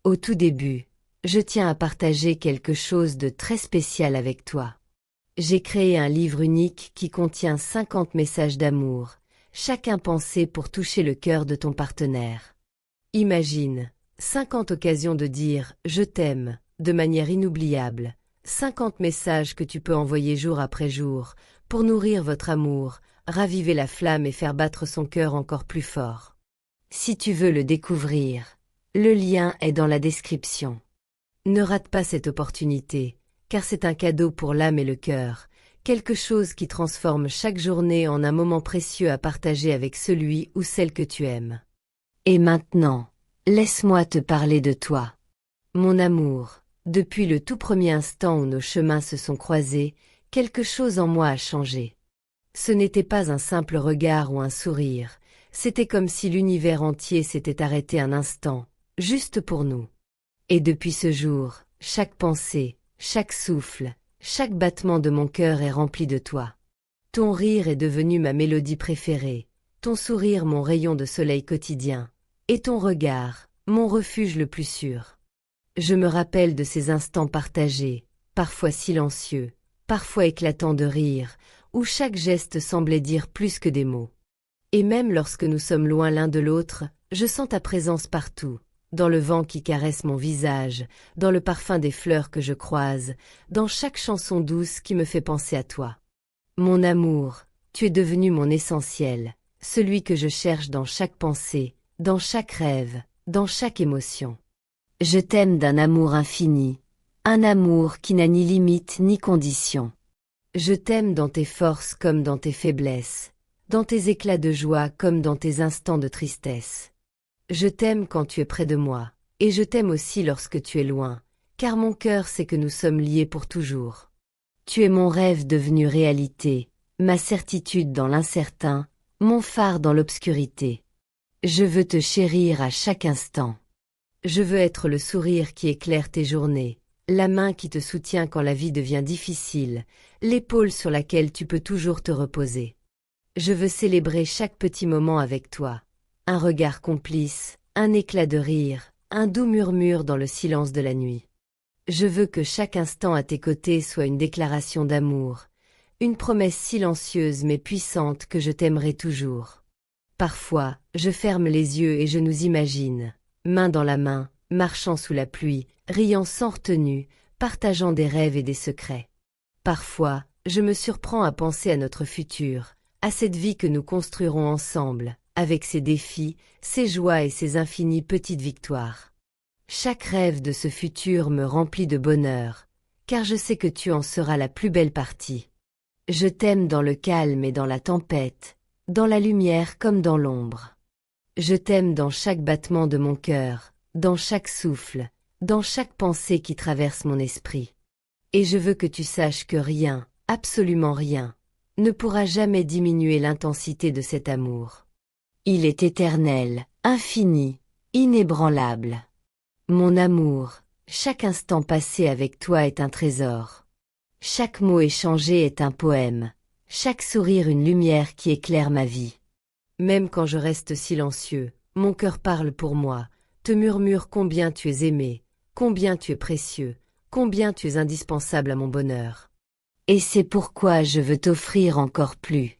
Au tout début, je tiens à partager quelque chose de très spécial avec toi. J'ai créé un livre unique qui contient 50 messages d'amour, chacun pensé pour toucher le cœur de ton partenaire. Imagine, 50 occasions de dire « je t'aime » de manière inoubliable, 50 messages que tu peux envoyer jour après jour, pour nourrir votre amour, raviver la flamme et faire battre son cœur encore plus fort. Si tu veux le découvrir, le lien est dans la description. Ne rate pas cette opportunité, car c'est un cadeau pour l'âme et le cœur, quelque chose qui transforme chaque journée en un moment précieux à partager avec celui ou celle que tu aimes. Et maintenant, laisse-moi te parler de toi. Mon amour, depuis le tout premier instant où nos chemins se sont croisés, quelque chose en moi a changé. Ce n'était pas un simple regard ou un sourire, c'était comme si l'univers entier s'était arrêté un instant, juste pour nous. Et depuis ce jour, chaque pensée, chaque souffle, chaque battement de mon cœur est rempli de toi. Ton rire est devenu ma mélodie préférée, ton sourire mon rayon de soleil quotidien, et ton regard, mon refuge le plus sûr. Je me rappelle de ces instants partagés, parfois silencieux, parfois éclatants de rire, où chaque geste semblait dire plus que des mots. Et même lorsque nous sommes loin l'un de l'autre, je sens ta présence partout, dans le vent qui caresse mon visage, dans le parfum des fleurs que je croise, dans chaque chanson douce qui me fait penser à toi. Mon amour, tu es devenu mon essentiel, celui que je cherche dans chaque pensée, dans chaque rêve, dans chaque émotion. Je t'aime d'un amour infini, un amour qui n'a ni limite ni condition. Je t'aime dans tes forces comme dans tes faiblesses, dans tes éclats de joie comme dans tes instants de tristesse. Je t'aime quand tu es près de moi, et je t'aime aussi lorsque tu es loin, car mon cœur sait que nous sommes liés pour toujours. Tu es mon rêve devenu réalité, ma certitude dans l'incertain, mon phare dans l'obscurité. Je veux te chérir à chaque instant. Je veux être le sourire qui éclaire tes journées, la main qui te soutient quand la vie devient difficile, l'épaule sur laquelle tu peux toujours te reposer. Je veux célébrer chaque petit moment avec toi. Un regard complice, un éclat de rire, un doux murmure dans le silence de la nuit. Je veux que chaque instant à tes côtés soit une déclaration d'amour, une promesse silencieuse mais puissante que je t'aimerai toujours. Parfois, je ferme les yeux et je nous imagine, main dans la main, marchant sous la pluie, riant sans retenue, partageant des rêves et des secrets. Parfois, je me surprends à penser à notre futur, à cette vie que nous construirons ensemble, avec ses défis, ses joies et ses infinies petites victoires. Chaque rêve de ce futur me remplit de bonheur, car je sais que tu en seras la plus belle partie. Je t'aime dans le calme et dans la tempête, dans la lumière comme dans l'ombre. Je t'aime dans chaque battement de mon cœur, dans chaque souffle, dans chaque pensée qui traverse mon esprit. Et je veux que tu saches que rien, absolument rien, ne pourra jamais diminuer l'intensité de cet amour. Il est éternel, infini, inébranlable. Mon amour, chaque instant passé avec toi est un trésor. Chaque mot échangé est un poème, chaque sourire une lumière qui éclaire ma vie. Même quand je reste silencieux, mon cœur parle pour moi, te murmure combien tu es aimé, combien tu es précieux, combien tu es indispensable à mon bonheur. Et c'est pourquoi je veux t'offrir encore plus.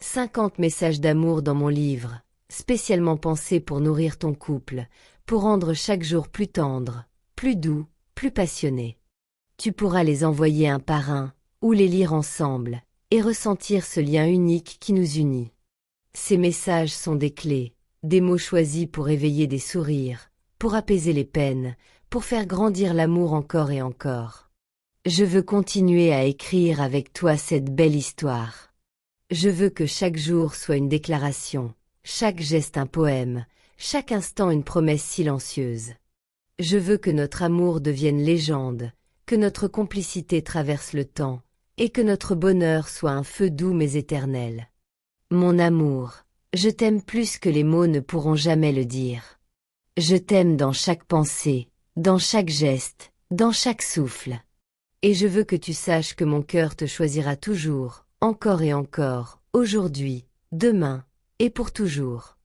50 messages d'amour dans mon livre, spécialement pensés pour nourrir ton couple, pour rendre chaque jour plus tendre, plus doux, plus passionné. Tu pourras les envoyer un par un, ou les lire ensemble, et ressentir ce lien unique qui nous unit. Ces messages sont des clés, des mots choisis pour éveiller des sourires, pour apaiser les peines, pour faire grandir l'amour encore et encore. Je veux continuer à écrire avec toi cette belle histoire. Je veux que chaque jour soit une déclaration, chaque geste un poème, chaque instant une promesse silencieuse. Je veux que notre amour devienne légende, que notre complicité traverse le temps, et que notre bonheur soit un feu doux mais éternel. Mon amour, je t'aime plus que les mots ne pourront jamais le dire. Je t'aime dans chaque pensée, dans chaque geste, dans chaque souffle. Et je veux que tu saches que mon cœur te choisira toujours, encore et encore, aujourd'hui, demain, et pour toujours.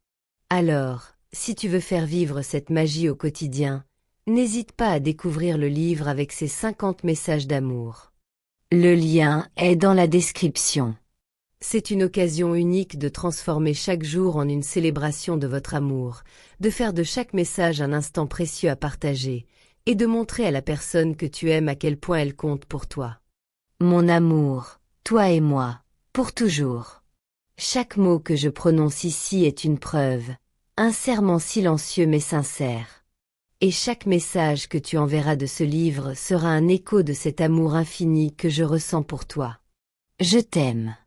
Alors, si tu veux faire vivre cette magie au quotidien, N'hésite pas à découvrir le livre avec ses 50 messages d'amour. Le lien est dans la description. C'est une occasion unique de transformer chaque jour en une célébration de votre amour, de faire de chaque message un instant précieux à partager, et de montrer à la personne que tu aimes à quel point elle compte pour toi. Mon amour, toi et moi, pour toujours. Chaque mot que je prononce ici est une preuve, un serment silencieux mais sincère. Et chaque message que tu enverras de ce livre sera un écho de cet amour infini que je ressens pour toi. Je t'aime.